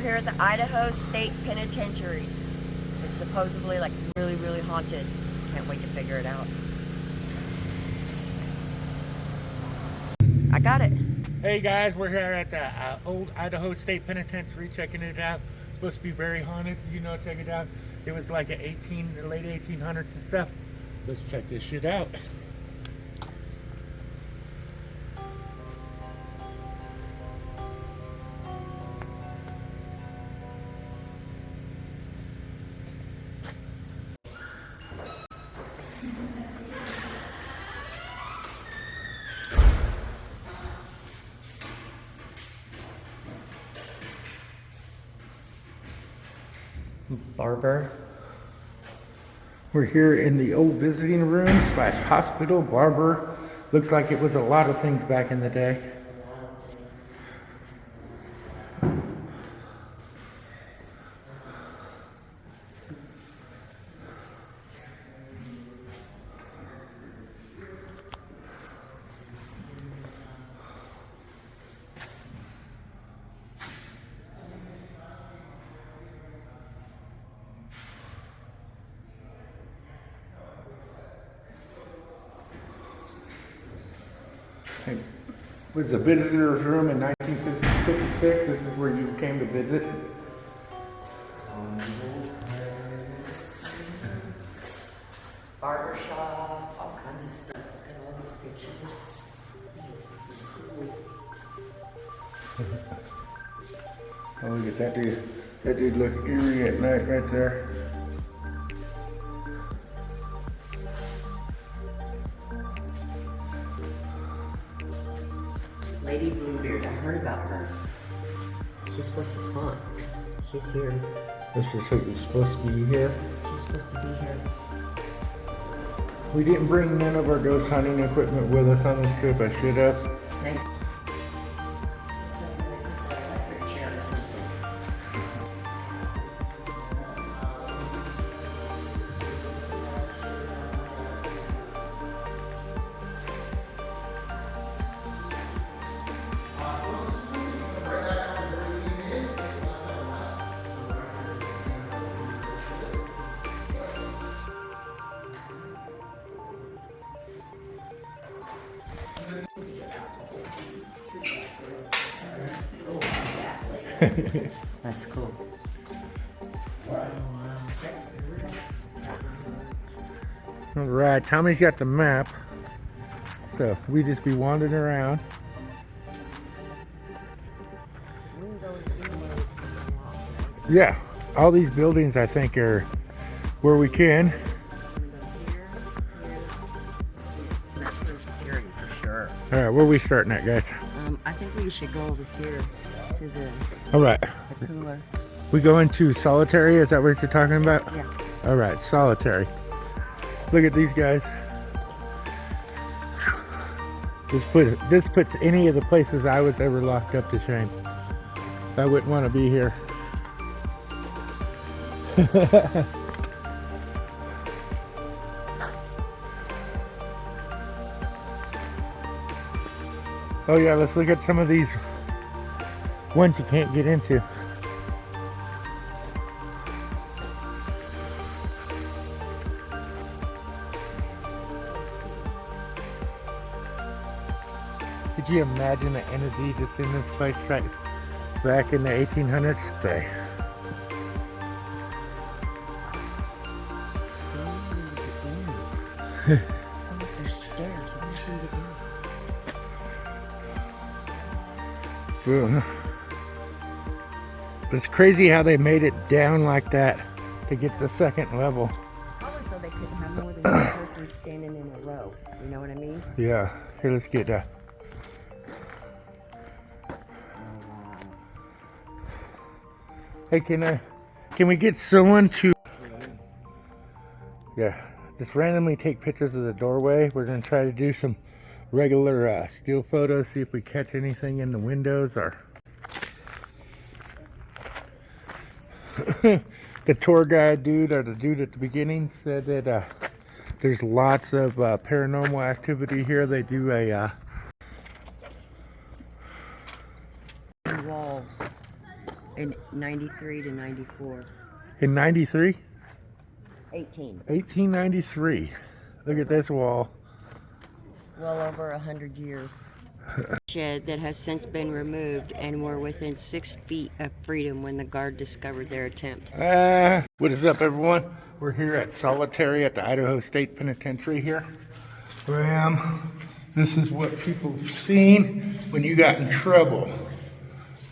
here at the Idaho State Penitentiary. It's supposedly like really, really haunted. Can't wait to figure it out. I got it. Hey guys, we're here at the old Idaho State Penitentiary checking it out. It's supposed to be very haunted, you know, check it out. It was like a late 1800s and stuff. Let's check this shit out. Barber. We're here in the old visiting room / hospital. Barber. Looks like it was a lot of things back in the day. It was a visitor's room in 1956. This is where you came to visit. Barbershop, all kinds of stuff. It's got all these pictures. Oh, look at that dude. That dude look eerie at night right there. Lady Bluebeard, I heard about her. She's supposed to haunt. She's here. This is who you're supposed to be here. She's supposed to be here. We didn't bring none of our ghost hunting equipment with us on this trip. I should have. Thank you. Electric chair or something. That's cool. All right, Tommy's got the map. So we just be wandering around. Yeah, all these buildings I think are where we can. That's for security for sure. All right, where are we starting at, guys? I think we should go over here to the All right, cooler. we go into solitary. Is that what you're talking about? Yeah. All right, solitary. Look at these guys. This puts any of the places I was ever locked up to shame. I wouldn't want to be here. Oh yeah, let's look at some of these ones you can't get into. Could you imagine the energy just in this place right back in the 1800s? Say. There's stairs. I don't think Boom. It's crazy how they made it down like that to get the second level. Probably so they couldn't have more than one person standing in a row. You know what I mean? Yeah. Here, let's get that. Hey, can we get someone to, yeah, just randomly take pictures of the doorway? We're gonna try to do some regular still photos, see if we catch anything in the windows or. The tour guide dude, or the dude at the beginning, said that there's lots of paranormal activity here. They do a walls. In 93 to 94. In 93? 18. 1893. Look at this wall. Well over 100 years. Shed that has since been removed and were within 6 feet of freedom when the guard discovered their attempt. What is up, everyone? We're here at Solitary at the Idaho State Penitentiary here. This is what people have seen when you got in trouble.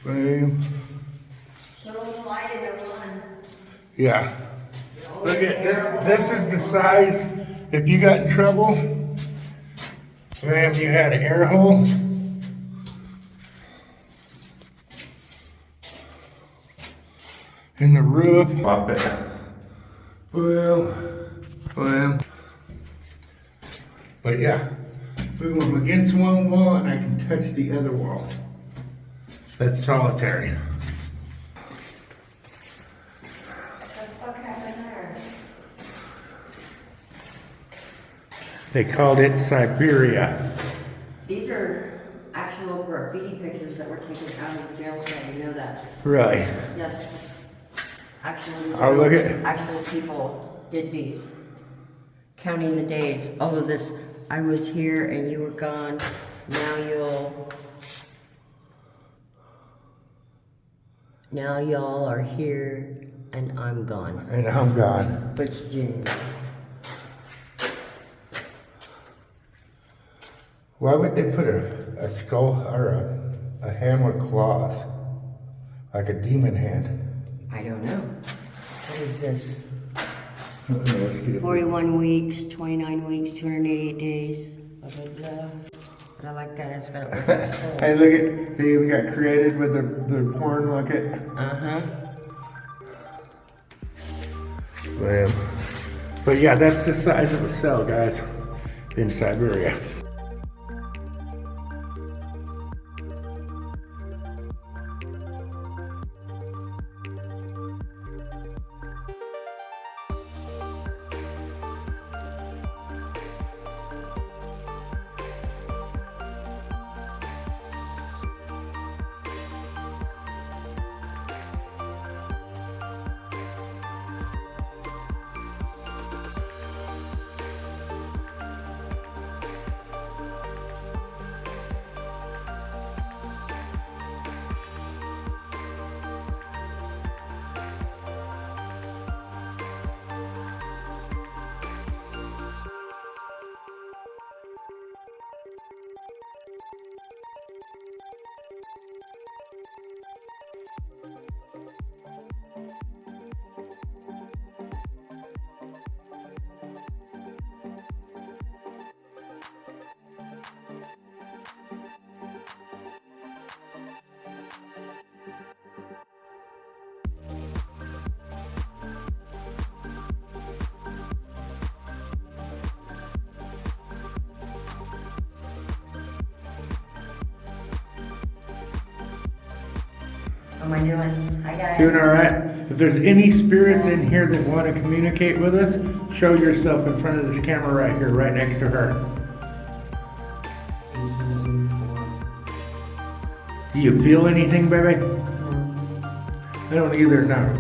Show them the light in their one. Yeah. Look at this. This is the size. If you got in trouble, you had an air hole. In the roof. Pop it. Well. But yeah, boom, I'm against one wall and I can touch the other wall. That's solitary. What happened there? They called it Siberia. These are actual graffiti pictures that were taken out of the jail cell. You know that? Really? Yes. Oh, look at Actual people did these. Counting the days. All of this. I was here and you were gone. Now y'all are here and I'm gone. And I'm gone. Butch Jr. Why would they put a skull or a hand with claws? Like a demon hand? I don't know. What is this? Let's get it. 41 weeks, 29 weeks, 288 days. Blah, blah, blah. But I like that. It's got a Hey, look at, they even got created with the porn, look at. Uh-huh. Well, but yeah, that's the size of a cell, guys, in Siberia. How am I doing? Hi, guys. Doing all right. If there's any spirits in here that want to communicate with us, show yourself in front of this camera right here, right next to her. Do you feel anything, baby? I don't either, no.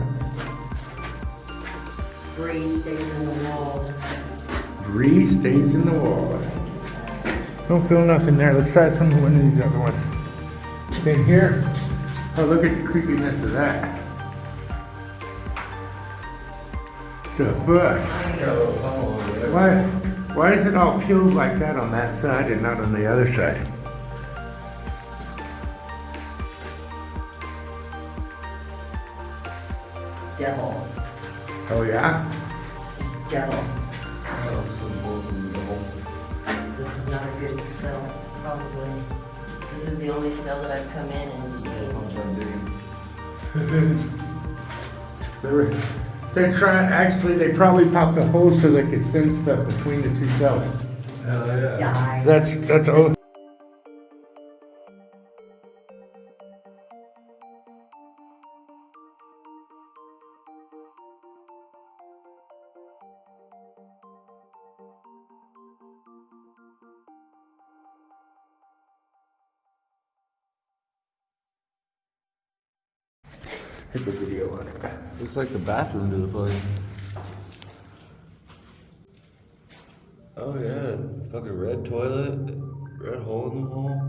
Breeze stays in the walls. Breeze stays in the wall. Don't feel nothing there. Let's try one of these other ones. In here. Oh, look at the creepiness of that. The fuck? Why is it all peeled like that on that side and not on the other side? Devil. Oh yeah? This is devil. This is not a good cell, probably. This is the only cell that I've come in and seen. They probably popped a hole so they could send stuff between the two cells. Die. That's all. Hit the video on it. Looks like the bathroom to the place. Oh yeah, fucking red toilet, red hole in the wall.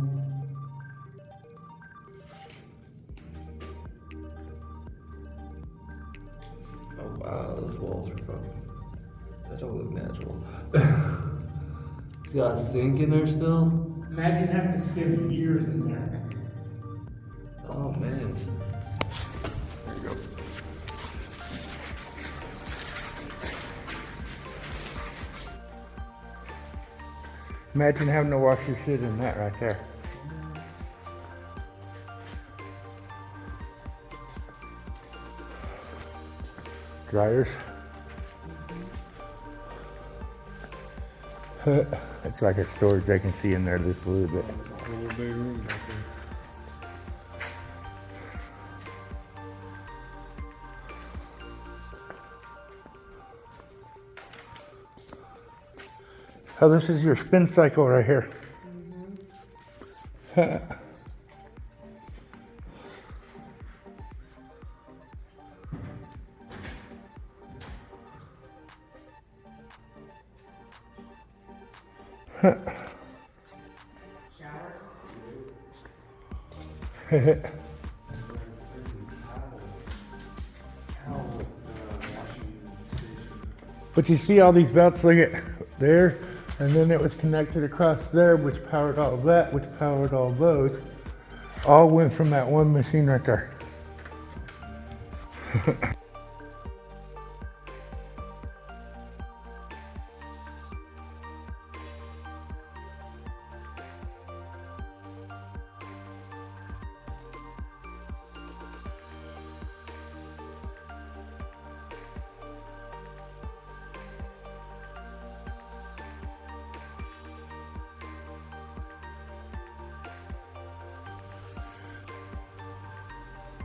Oh wow, those walls are fucking. That don't look natural. It's got a sink in there still. Imagine having to spend years in there. Oh man. There you go. Imagine having to wash your shit in that right there. Dryers. It's like a storage. I can see in there just a little bit. Whole big room back there. Oh, this is your spin cycle right here. But you see all these belts, look at there, and then it was connected across there, which powered all of that, which powered all those. All went from that one machine right there.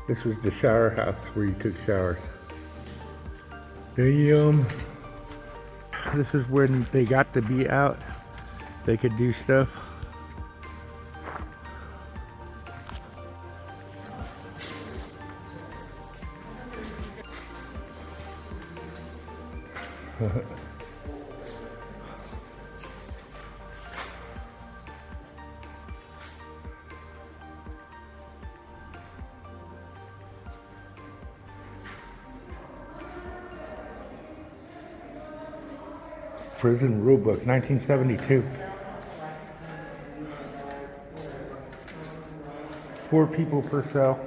This was the shower house where you took showers. Damn. This is when they got to be out. They could do stuff. Prison Rule Book, 1972. 4 people per cell.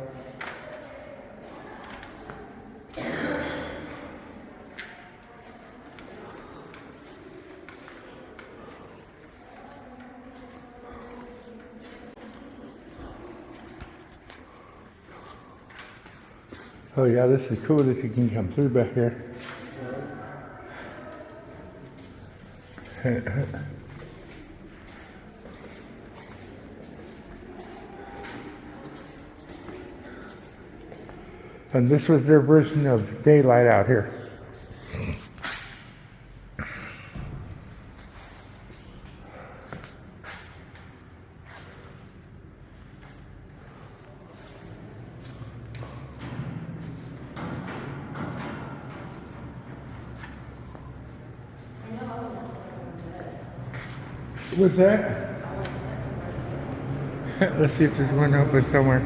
Oh yeah, this is cool that you can come through back here. And this was their version of daylight out here. What's that? Let's see if there's one open somewhere.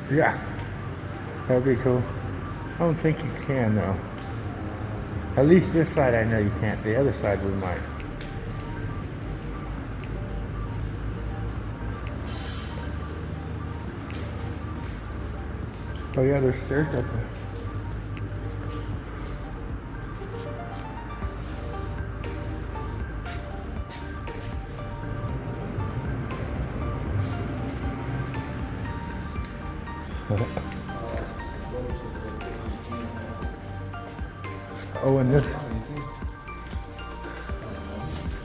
Yeah, that'd be cool. I don't think you can though. At least this side I know you can't. The other side we might. Oh yeah, there's stairs up there. Oh, and this.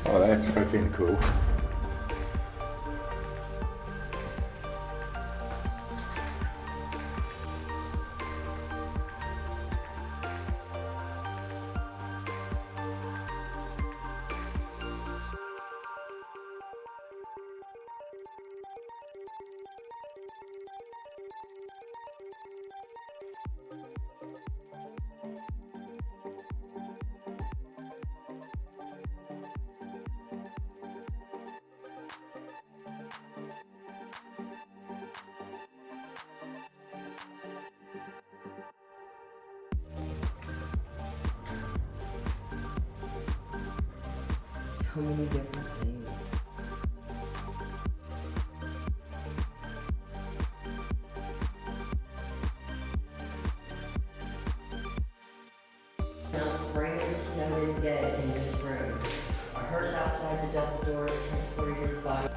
Oh, that's fucking cool. so many different things. Now spring and snowed and dead in this room. A hearse outside the double doors transported his body.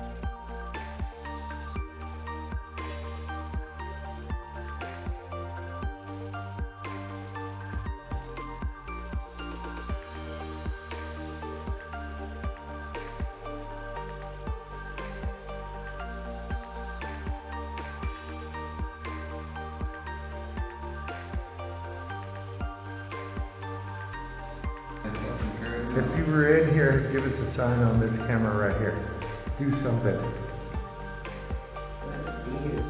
If you were in here, give us a sign on this camera right here. Do something. Let's see you.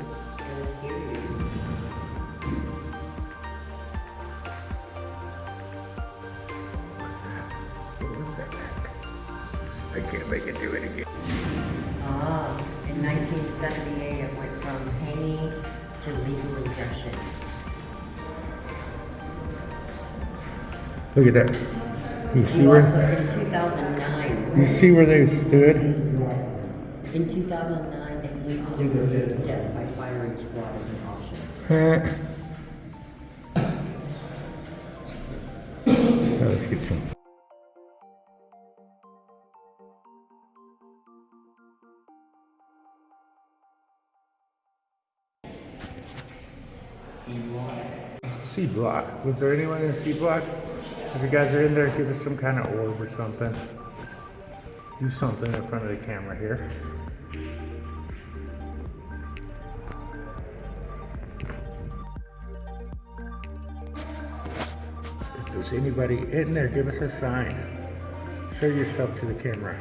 Let's hear you. What was that? I can't make it do it again. In 1978, it went from hanging to lethal injection. Look at that. You see Also, where? in 2009, You see where they stood? in 2009, they legally removed death by firing squad as an option. Now let's get some. C block. Was there anyone in C block? If you guys are in there, give us some kind of orb or something. Do something in front of the camera here. If there's anybody in there, give us a sign. Show yourself to the camera.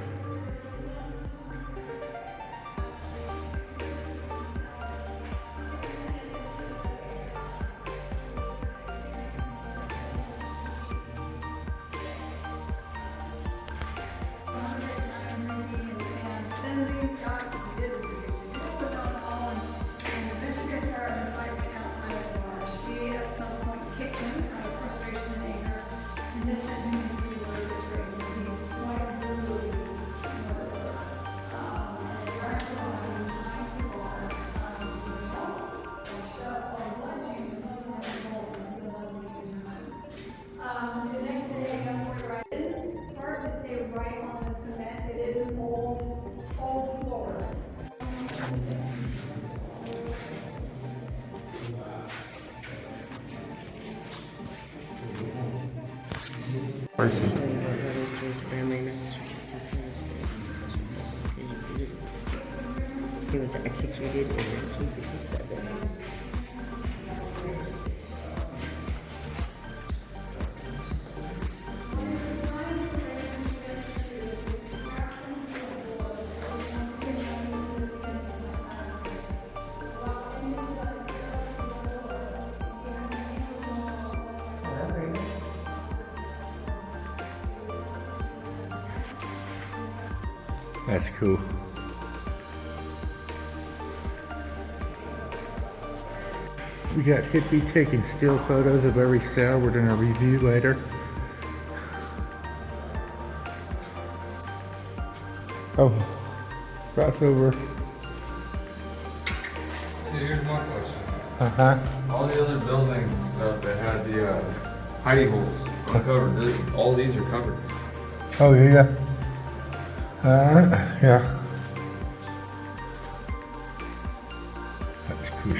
So he wrote letters to his family messages. He was executed in 1957. That's cool. We got Hippie taking still photos of every cell we're gonna review later. Oh, crossover. See, here's my question. Uh-huh. All the other buildings and stuff that had the hidey holes uncovered, all these are covered. Oh, yeah. Yeah. That's cool.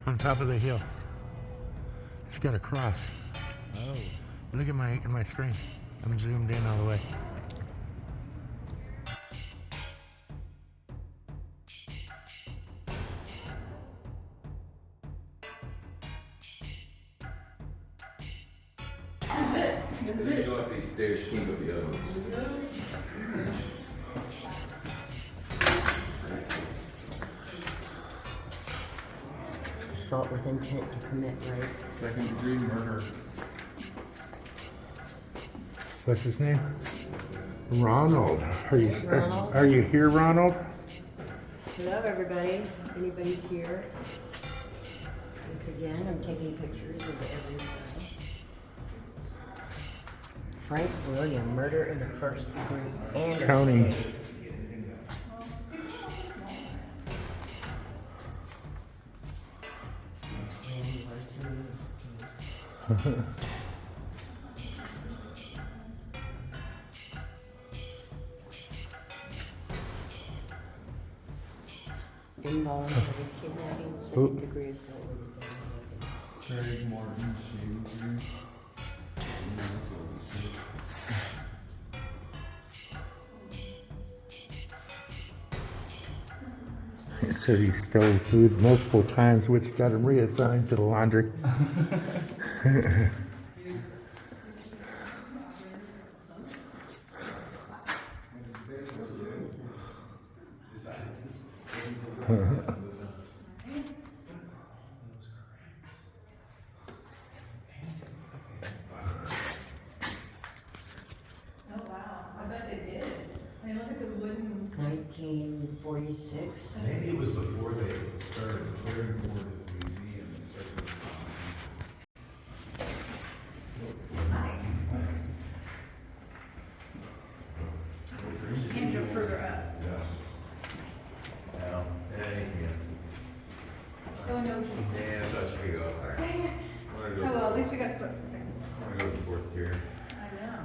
On top of the hill. It's got a cross. Oh. Look at my screen. I'm zoomed in all the way. If you go up these stairs, keep up the other ones. Assault with intent to commit rape. Second-degree murder. What's his name? Ronald. Ronald? Are you here, Ronald? Hello, everybody. If anybody's here. Once again, I'm taking pictures of every side. Frank William, murder in the first degree and County. escape. And larceny and escape. Involuntary kidnapping, second degree assault with intent. Craig Martin, Shaving. It said he stole food multiple times, which got him reassigned to the laundry. Oh, wow. I bet they did. I mean, look at the wooden. 1946. Maybe it was before they started caring for this museum and started. Can't go further up. Well, yeah. Oh, no. Yeah, I thought you could go up there. Dang it. I wanna Oh, go, well, at least we got to go to the second. I wanna go to the fourth tier. I know.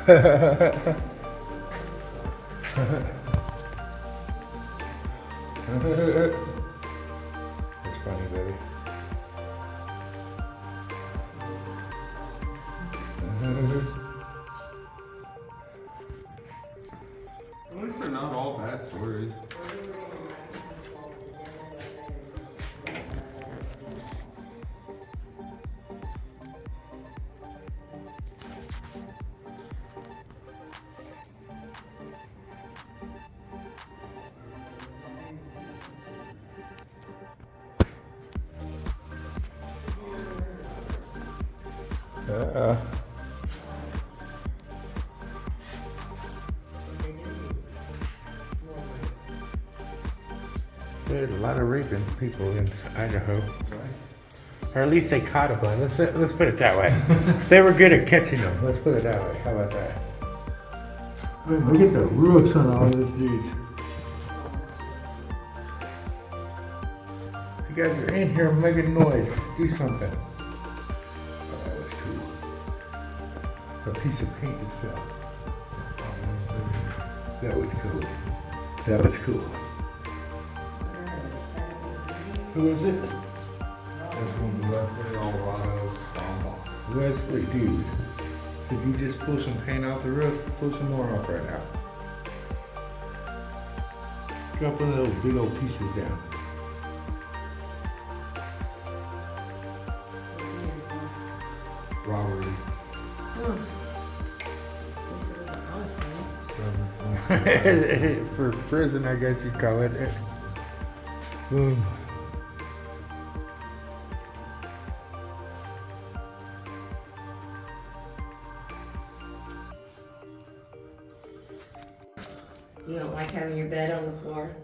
That's funny, baby. At least they're not all bad stories. There's a lot of raping people in Idaho. Or at least they caught a bunch. Let's put it that way. They were good at catching them. Let's put it that way. How about that? Man, look at the roofs on all this dudes. If you guys are in here making noise, do something. Oh, that was cool. A piece of paint just fell. That was cool. That was cool. Who is it? That's from Leslie Alvarado's Stomp. Wesley, dude. Did you just pull some paint off the roof? Pull some more off right now. Drop one of those big old pieces down. Robbery. Guess it was an honest name. For prison, I guess you'd call it. Boom. You don't like having your bed on the floor?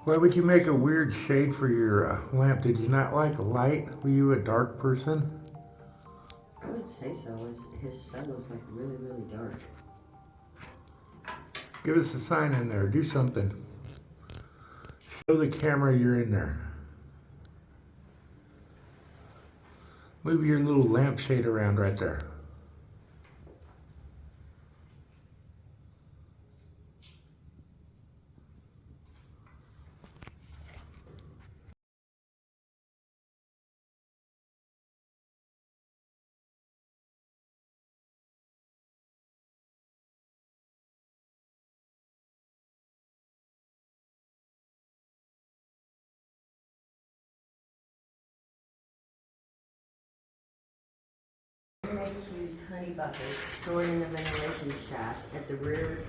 Why would you make a weird shade for your lamp? Did you not like light? Were you a dark person? I would say so. His cell is like really, really dark. Give us a sign in there. Do something. Show the camera you're in there. Move your little lampshade around right there. Inmates use honey buckets stored in the ventilation shafts at the rear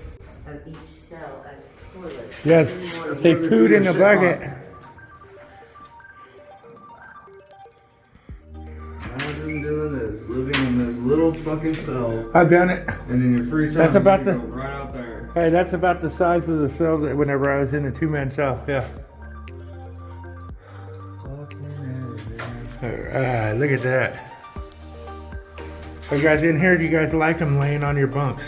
of each cell as toilets. Yes, if they pooed in the bucket. Imagine doing this, living in this little fucking cell, I've done it. and in your free time, That's about you the- go right out there. Hey, that's about the size of the cell that whenever I was in a two-man cell. Yeah. Look at that. Are you guys in here? Do you guys like them laying on your bunks?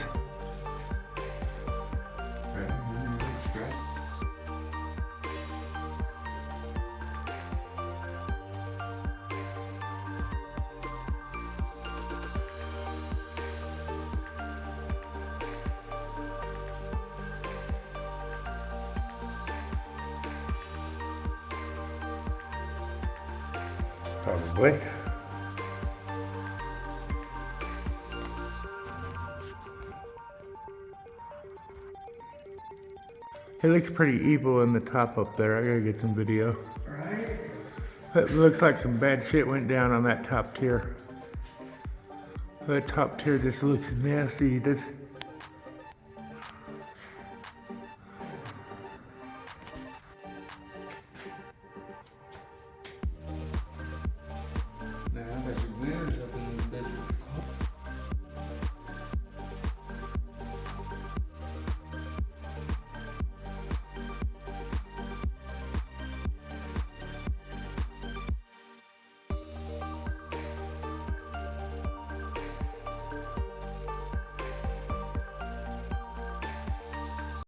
Probably. It looks pretty evil in the top up there. I gotta get some video. Right? It looks like some bad shit went down on that top tier. That top tier just looks nasty.